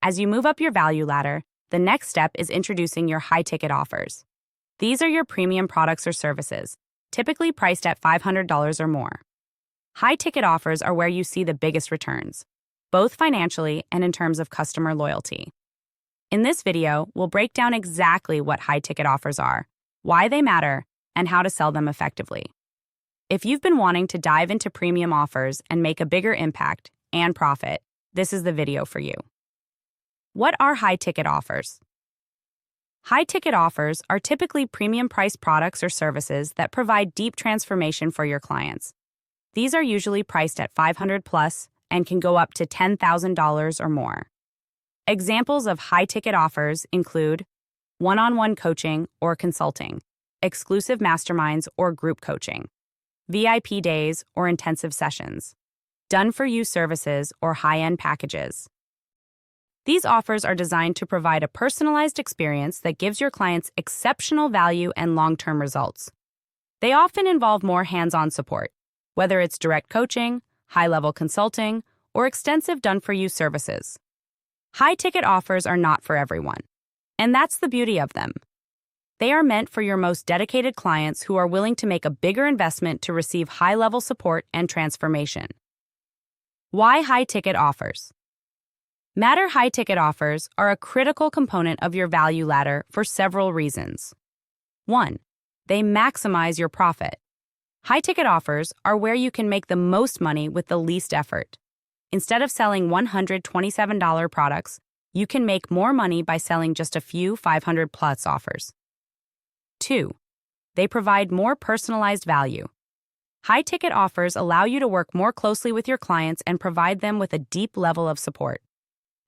As you move up your value ladder, the next step is introducing your high-ticket offers. These are your premium products or services, typically priced at $500 or more. High-ticket offers are where you see the biggest returns, both financially and in terms of customer loyalty. In this video, we'll break down exactly what high-ticket offers are, why they matter, and how to sell them effectively. If you've been wanting to dive into premium offers and make a bigger impact and profit, this is the video for you. What are high-ticket offers? High-ticket offers are typically premium-priced products or services that provide deep transformation for your clients. These are usually priced at $500+ and can go up to $10,000 or more. Examples of high-ticket offers include one-on-one coaching or consulting, exclusive masterminds or group coaching, VIP days or intensive sessions, done-for-you services or high-end packages. These offers are designed to provide a personalized experience that gives your clients exceptional value and long-term results. They often involve more hands-on support, whether it's direct coaching, high-level consulting, or extensive done-for-you services. High-ticket offers are not for everyone, and that's the beauty of them. They are meant for your most dedicated clients who are willing to make a bigger investment to receive high-level support and transformation. Why high-ticket offers? High-ticket offers are a critical component of your value ladder for several reasons. 1. They maximize your profit. High-ticket offers are where you can make the most money with the least effort. Instead of selling $127 products, you can make more money by selling just a few $500+ offers. 2. They provide more personalized value. High-ticket offers allow you to work more closely with your clients and provide them with a deep level of support.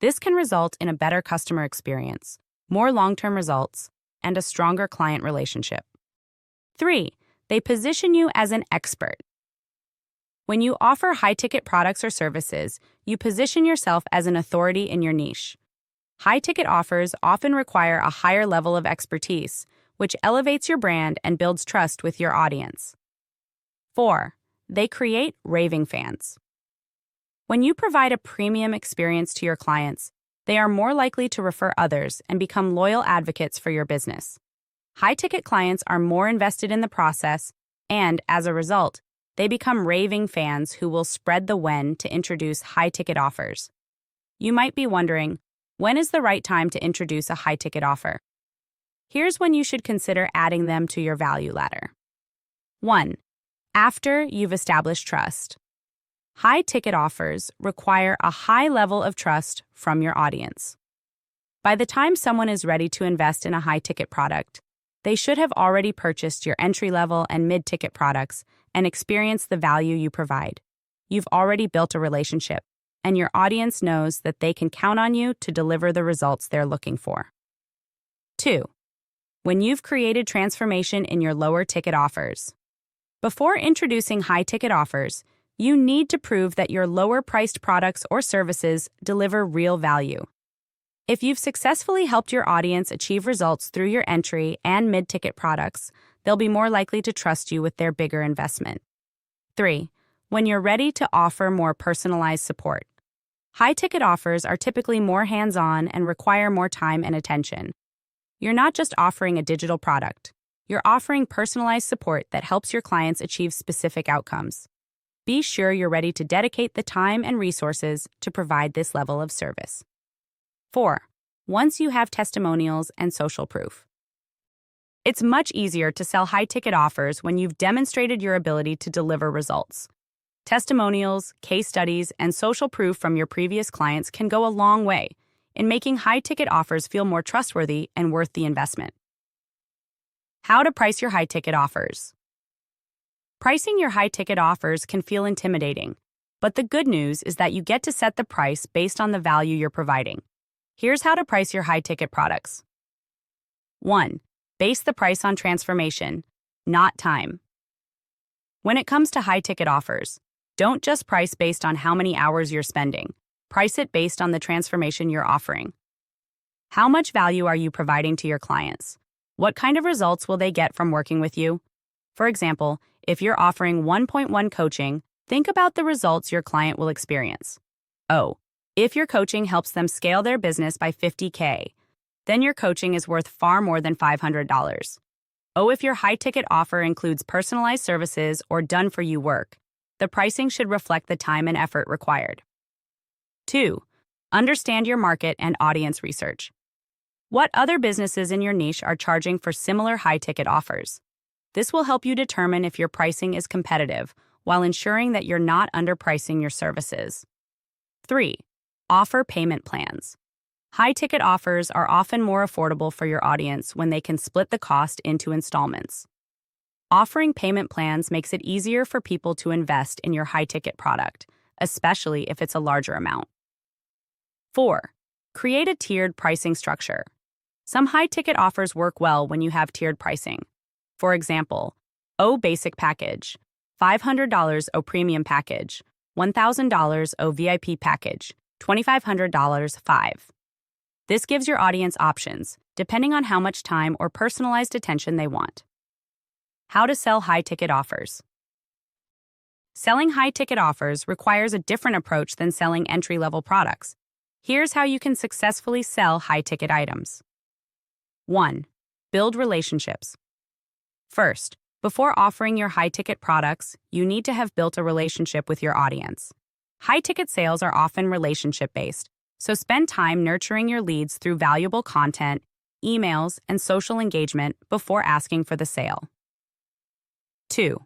This can result in a better customer experience, more long-term results, and a stronger client relationship. 3. They position you as an expert. When you offer high-ticket products or services, you position yourself as an authority in your niche. High-ticket offers often require a higher level of expertise, which elevates your brand and builds trust with your audience. 4. They create raving fans. When you provide a premium experience to your clients, they are more likely to refer others and become loyal advocates for your business. High-ticket clients are more invested in the process, and, as a result, they become raving fans who will spread the when to introduce high-ticket offers. You might be wondering, when is the right time to introduce a high-ticket offer? Here's when you should consider adding them to your value ladder. 1. After you've established trust. High-ticket offers require a high level of trust from your audience. By the time someone is ready to invest in a high-ticket product, they should have already purchased your entry-level and mid-ticket products and experienced the value you provide. You've already built a relationship, and your audience knows that they can count on you to deliver the results they're looking for. 2. When you've created transformation in your lower-ticket offers. Before introducing high-ticket offers, you need to prove that your lower-priced products or services deliver real value. If you've successfully helped your audience achieve results through your entry and mid-ticket products, they'll be more likely to trust you with their bigger investment. 3. When you're ready to offer more personalized support. High-ticket offers are typically more hands-on and require more time and attention. You're not just offering a digital product. You're offering personalized support that helps your clients achieve specific outcomes. Be sure you're ready to dedicate the time and resources to provide this level of service. 4. Once you have testimonials and social proof. It's much easier to sell high-ticket offers when you've demonstrated your ability to deliver results. Testimonials, case studies, and social proof from your previous clients can go a long way in making high-ticket offers feel more trustworthy and worth the investment. How to price your high-ticket offers. Pricing your high-ticket offers can feel intimidating, but the good news is that you get to set the price based on the value you're providing. Here's how to price your high-ticket products. 1. Base the price on transformation, not time. When it comes to high-ticket offers, don't just price based on how many hours you're spending. Price it based on the transformation you're offering. How much value are you providing to your clients? What kind of results will they get from working with you? For example, if you're offering 1.1 coaching, think about the results your client will experience. Oh, If your coaching helps them scale their business by $50K, then your coaching is worth far more than $500. Oh, if your high-ticket offer includes personalized services or done-for-you work, the pricing should reflect the time and effort required. 2. Understand your market and audience research. What other businesses in your niche are charging for similar high-ticket offers? This will help you determine if your pricing is competitive while ensuring that you're not underpricing your services. 3. Offer payment plans. High-ticket offers are often more affordable for your audience when they can split the cost into installments. Offering payment plans makes it easier for people to invest in your high-ticket product, especially if it's a larger amount. 4. Create a tiered pricing structure. Some high-ticket offers work well when you have tiered pricing. For example, O Basic Package, $500 O Premium Package, $1,000 O VIP Package, $2,500 5. This gives your audience options, depending on how much time or personalized attention they want. How to sell high-ticket offers. Selling high-ticket offers requires a different approach than selling entry-level products. Here's how you can successfully sell high-ticket items. 1. Build relationships. First, before offering your high-ticket products, you need to have built a relationship with your audience. High-ticket sales are often relationship-based, so spend time nurturing your leads through valuable content, emails, and social engagement before asking for the sale. 2.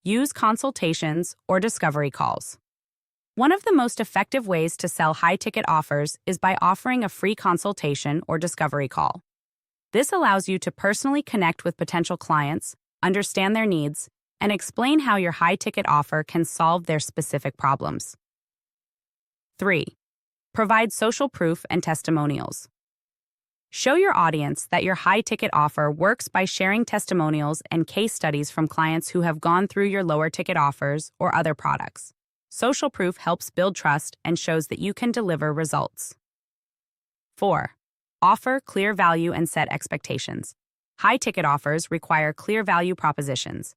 Use consultations or discovery calls. One of the most effective ways to sell high-ticket offers is by offering a free consultation or discovery call. This allows you to personally connect with potential clients, understand their needs, and explain how your high-ticket offer can solve their specific problems. 3. Provide social proof and testimonials. Show your audience that your high-ticket offer works by sharing testimonials and case studies from clients who have gone through your lower-ticket offers or other products. Social proof helps build trust and shows that you can deliver results. 4. Offer clear value and set expectations. High-ticket offers require clear value propositions.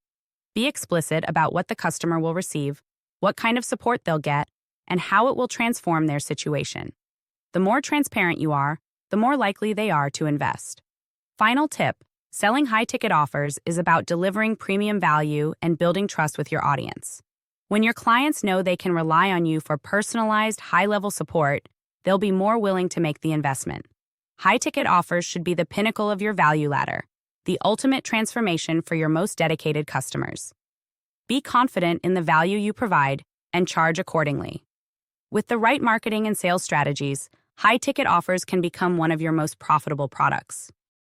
Be explicit about what the customer will receive, what kind of support they'll get, and how it will transform their situation. The more transparent you are, the more likely they are to invest. Final tip: selling high-ticket offers is about delivering premium value and building trust with your audience. When your clients know they can rely on you for personalized, high-level support, they'll be more willing to make the investment. High-ticket offers should be the pinnacle of your value ladder, the ultimate transformation for your most dedicated customers. Be confident in the value you provide and charge accordingly. With the right marketing and sales strategies, high-ticket offers can become one of your most profitable products.